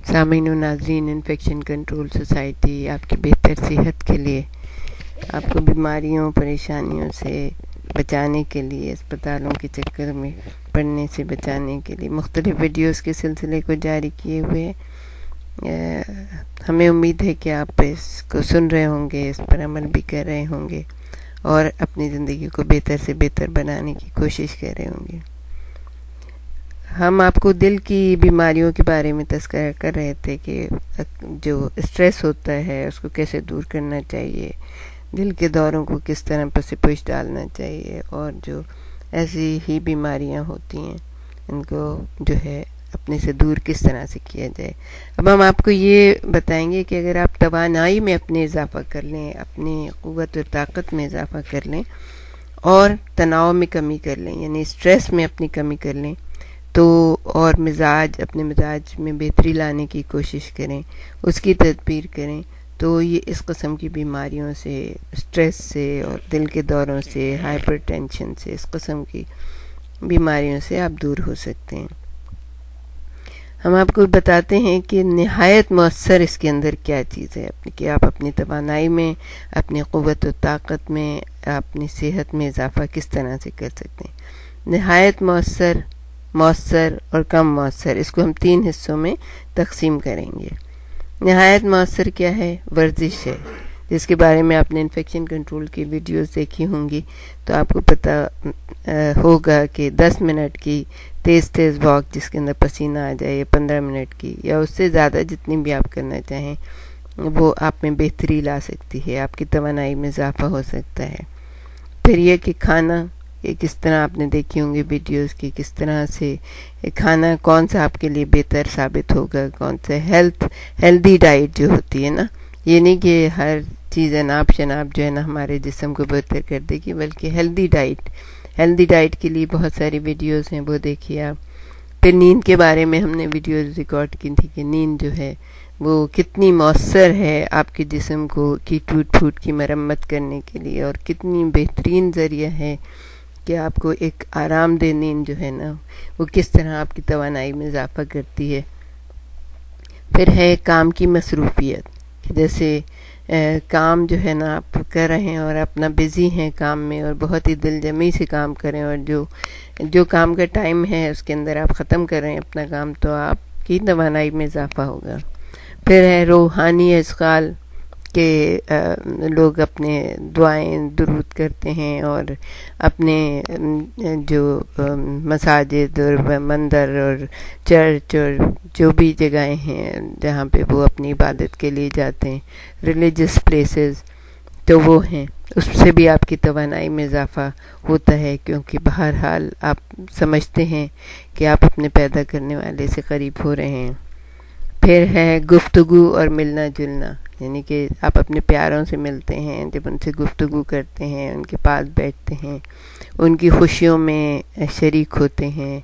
سامعین و ناظرین، انفیکشن کنٹرول سوسائٹی آپ کی بہتر صحت کے لیے، آپ کو بیماریوں پریشانیوں سے بچانے کے لیے، اسپتالوں کے چکر میں پڑنے سے بچانے کے لیے مختلف ویڈیوز کے سلسلے کو جاری کیے ہوئے ہمیں امید ہے کہ آپ اس کو سن رہے ہوں گے، اس پر عمل بھی کر رہے ہوں گے اور اپنی زندگی کو بہتر سے بہتر بنانے کی کوشش کر رہے ہوں گے۔ ہم آپ کو دل کی بیماریوں کے بارے میں تذکرہ کر رہے تھے کہ جو اسٹریس ہوتا ہے اس کو کیسے دور کرنا چاہیے، دل کے دوروں کو کس طرح پس پش ڈالنا چاہیے، اور جو ایسی ہی بیماریاں ہوتی ہیں ان کو جو ہے اپنے سے دور کس طرح سے کیا جائے۔ اب ہم آپ کو یہ بتائیں گے کہ اگر آپ توانائی میں اپنے اضافہ کر لیں، اپنی قوت و طاقت میں اضافہ کر لیں اور تناؤ میں کمی کر لیں، یعنی اسٹریس میں اپنی کمی کر لیں تو، اور اپنے مزاج میں بہتری لانے کی کوشش کریں، اس کی تدبیر کریں، تو یہ اس قسم کی بیماریوں سے، اسٹریس سے اور دل کے دوروں سے، ہائپر ٹینشن سے، اس قسم کی بیماریوں سے آپ دور ہو سکتے ہیں۔ ہم آپ کو بتاتے ہیں کہ نہایت مؤثر اس کے اندر کیا چیز ہے کہ آپ اپنی توانائی میں، اپنی قوت و طاقت میں، اپنی صحت میں اضافہ کس طرح سے کر سکتے ہیں۔ نہایت مؤثر اور کم مؤثر، اس کو ہم 3 حصوں میں تقسیم کریں گے۔ نہایت مؤثر کیا ہے؟ ورزش ہے، جس کے بارے میں آپ نے انفیکشن کنٹرول کی ویڈیوز دیکھی ہوں گی تو آپ کو پتہ ہوگا کہ 10 منٹ کی تیز واک جس کے اندر پسینہ آ جائے، یا 15 منٹ کی یا اس سے زیادہ جتنی بھی آپ کرنا چاہیں، وہ آپ میں بہتری لا سکتی ہے، آپ کی توانائی میں اضافہ ہو سکتا ہے۔ پھر یہ کہ کھانا، یہ کس طرح آپ نے دیکھی ہوں گی ویڈیوز کی، کس طرح سے کھانا کون سا آپ کے لیے بہتر ثابت ہوگا، کون سا ہیلدی ڈائٹ جو ہوتی ہے نا، یہ نہیں کہ ہر چیز اناب شناب جو ہے نا ہمارے جسم کو بہتر کر دے گی، بلکہ ہیلدی ڈائٹ کے لیے بہت ساری ویڈیوز ہیں، وہ دیکھیے آپ۔ پھر نیند کے بارے میں ہم نے ویڈیوز ریکارڈ کی تھی کہ نیند جو ہے وہ کتنی مؤثر ہے آپ کے جسم کی ٹوٹ پھوٹ کی مرمت کرنے کے لیے، اور کتنی بہترین ذریعہ ہے کہ آپ کو ایک آرام دہ نیند جو ہے نا وہ کس طرح آپ کی توانائی میں اضافہ کرتی ہے۔ پھر ہے کام کی مصروفیت، جیسے کام جو ہے نا آپ کر رہے ہیں اور اپنا بزی ہیں کام میں، اور بہت ہی دل جمی سے کام کریں، اور جو کام کا ٹائم ہے اس کے اندر آپ ختم کر رہے ہیں اپنا کام، تو آپ کی توانائی میں اضافہ ہوگا۔ پھر ہے روحانی اشغال کہ لوگ اپنے دعائیں درود کرتے ہیں، اور اپنے جو مساجد اور مندر اور چرچ اور جو بھی جگہیں ہیں جہاں پہ وہ اپنی عبادت کے لیے جاتے ہیں، ریلیجس پلیسز، تو وہ ہیں، اس سے بھی آپ کی توانائی میں اضافہ ہوتا ہے، کیونکہ بہرحال آپ سمجھتے ہیں کہ آپ اپنے پیدا کرنے والے سے قریب ہو رہے ہیں۔ پھر ہے گفتگو اور ملنا جلنا، یعنی کہ آپ اپنے پیاروں سے ملتے ہیں، جب ان سے گفتگو کرتے ہیں، ان کے پاس بیٹھتے ہیں، ان کی خوشیوں میں شریک ہوتے ہیں،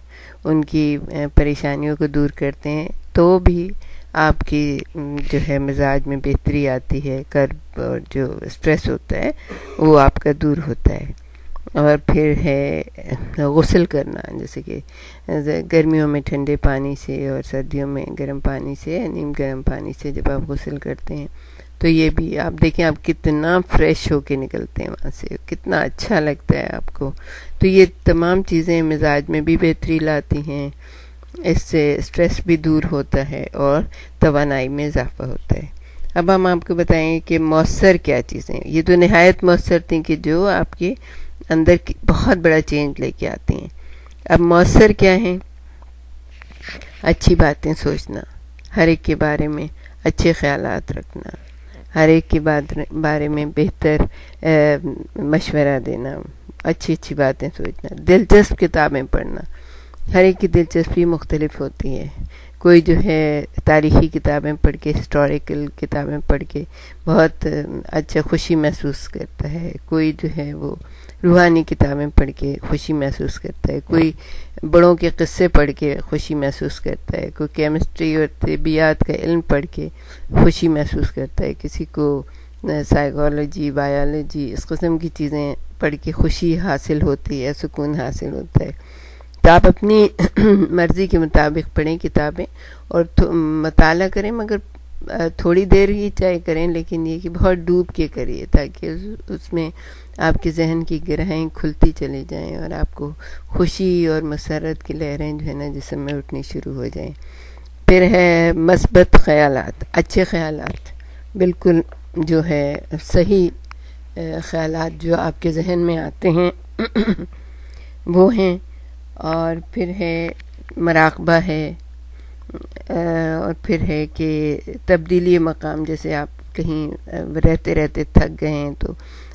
ان کی پریشانیوں کو دور کرتے ہیں، تو بھی آپ کی جو ہے مزاج میں بہتری آتی ہے، کرب اور جو اسٹریس ہوتا ہے وہ آپ کا دور ہوتا ہے۔ اور پھر ہے غسل کرنا، جیسے کہ گرمیوں میں ٹھنڈے پانی سے اور سردیوں میں گرم پانی سے، نیم گرم پانی سے جب آپ غسل کرتے ہیں تو یہ بھی آپ دیکھیں آپ کتنا فریش ہو کے نکلتے ہیں وہاں سے، کتنا اچھا لگتا ہے آپ کو۔ تو یہ تمام چیزیں مزاج میں بھی بہتری لاتی ہیں، اس سے اسٹریس بھی دور ہوتا ہے اور توانائی میں اضافہ ہوتا ہے۔ اب ہم آپ کو بتائیں کہ مؤثر کیا چیزیں، یہ تو نہایت مؤثر تھیں کہ جو آپ کے اندر بہت بڑا چینج لے کے آتی ہیں۔ اب مؤثر کیا ہیں؟ اچھی باتیں سوچنا، ہر ایک کے بارے میں اچھے خیالات رکھنا، ہر ایک کے بارے میں بہتر مشورہ دینا، اچھی باتیں سوچنا، دلچسپ کتابیں پڑھنا۔ ہر ایک کی دلچسپی مختلف ہوتی ہے، کوئی جو ہے تاریخی کتابیں پڑھ کے، ہسٹوریکل کتابیں پڑھ کے بہت اچھا خوشی محسوس کرتا ہے، کوئی جو ہے وہ روحانی کتابیں پڑھ کے خوشی محسوس کرتا ہے، کوئی بڑوں کے قصے پڑھ کے خوشی محسوس کرتا ہے، کوئی کیمسٹری اور طبیعیات کا علم پڑھ کے خوشی محسوس کرتا ہے، کسی کو سائیکالوجی، بایولوجی، اس قسم کی چیزیں پڑھ کے خوشی حاصل ہوتی ہے، سکون حاصل ہوتا ہے۔ تو آپ اپنی مرضی کے مطابق پڑھیں کتابیں اور مطالعہ کریں، مگر تھوڑی دیر ہی چاہے کریں، لیکن یہ کہ بہت ڈوب کے کریے تاکہ اس میں آپ کے ذہن کی گہرائیں کھلتی چلی جائیں اور آپ کو خوشی اور مسرت کی لہریں جو ہے نا جسم میں اٹھنی شروع ہو جائیں۔ پھر ہے مثبت خیالات، اچھے خیالات، بالکل جو ہے صحیح خیالات جو آپ کے ذہن میں آتے ہیں وہ ہیں۔ اور پھر ہے مراقبہ ہے، اور پھر ہے کہ تبدیلی مقام، جیسے آپ کہیں رہتے رہتے تھک گئے ہیں تو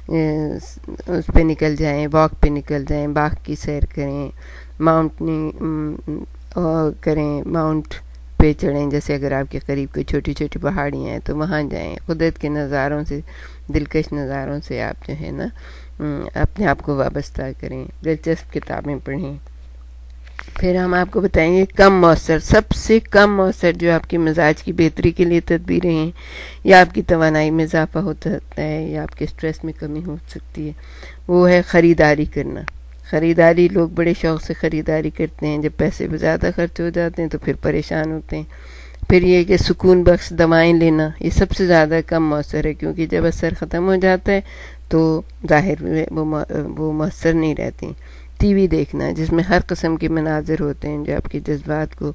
اس پہ نکل جائیں، واک پہ نکل جائیں، باغ کی سیر کریں، ماؤنٹنگ کریں، ماؤنٹ پہ چڑھیں، جیسے اگر آپ کے قریب کوئی چھوٹی چھوٹی پہاڑیاں ہیں تو وہاں جائیں، قدرت کے نظاروں سے، دلکش نظاروں سے آپ جو ہے نا اپنے آپ کو وابستہ کریں، دلچسپ کتابیں پڑھیں۔ پھر ہم آپ کو بتائیں گے کم مؤثر، سب سے کم مؤثر جو آپ کی مزاج کی بہتری کے لیے تدبیریں ہیں، یا آپ کی توانائی میں اضافہ ہو سکتا ہے یا آپ کے سٹریس میں کمی ہو سکتی ہے، وہ ہے خریداری کرنا۔ خریداری، لوگ بڑے شوق سے خریداری کرتے ہیں، جب پیسے زیادہ خرچ ہو جاتے ہیں تو پھر پریشان ہوتے ہیں۔ پھر یہ کہ سکون بخش دوائیں لینا، یہ سب سے زیادہ کم مؤثر ہے، کیونکہ جب اثر ختم ہو جاتا ہے تو ظاہر وہ مؤثر نہیں رہتی۔ ٹی وی دیکھنا جس میں ہر قسم کے مناظر ہوتے ہیں جو آپ کے جذبات کو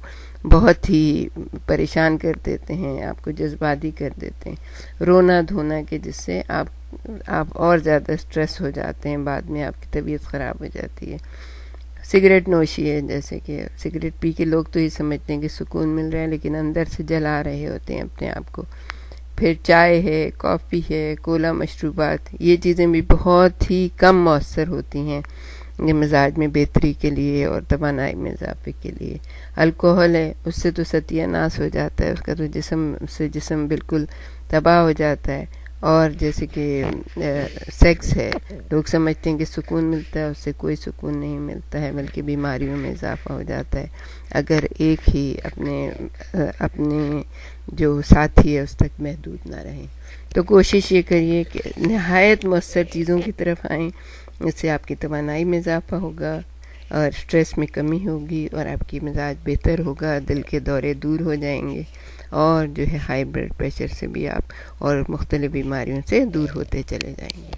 بہت ہی پریشان کر دیتے ہیں، آپ کو جذباتی کر دیتے ہیں۔ رونا دھونا کہ جس سے آپ اور زیادہ سٹریس ہو جاتے ہیں، بعد میں آپ کی طبیعت خراب ہو جاتی ہے۔ سگریٹ نوشی ہے، جیسے کہ سگریٹ پی کے لوگ تو یہ سمجھتے ہیں کہ سکون مل رہا ہے، لیکن اندر سے جلا رہے ہوتے ہیں اپنے آپ کو۔ پھر چائے ہے، کافی ہے، کولا مشروبات، یہ چیزیں بھی بہت ہی کم مؤثر ہوتی ہیں یہ مزاج میں بہتری کے لیے اور توانائی میں اضافے کے لیے۔ الکوہل ہے، اس سے تو ستیہ ناش ہو جاتا ہے، اس کا تو جسم بالکل تباہ ہو جاتا ہے۔ اور جیسے کہ سیکس ہے، لوگ سمجھتے ہیں کہ سکون ملتا ہے، اس سے کوئی سکون نہیں ملتا ہے، بلکہ بیماریوں میں اضافہ ہو جاتا ہے اگر ایک ہی اپنے جو ساتھی ہے اس تک محدود نہ رہیں۔ تو کوشش یہ کریے کہ نہایت مؤثر چیزوں کی طرف آئیں، اس سے آپ کی توانائی میں اضافہ ہوگا اور سٹریس میں کمی ہوگی اور آپ کی مزاج بہتر ہوگا، دل کے دورے دور ہو جائیں گے، اور جو ہے ہائی بلڈ پریشر سے بھی آپ اور مختلف بیماریوں سے دور ہوتے چلے جائیں گے۔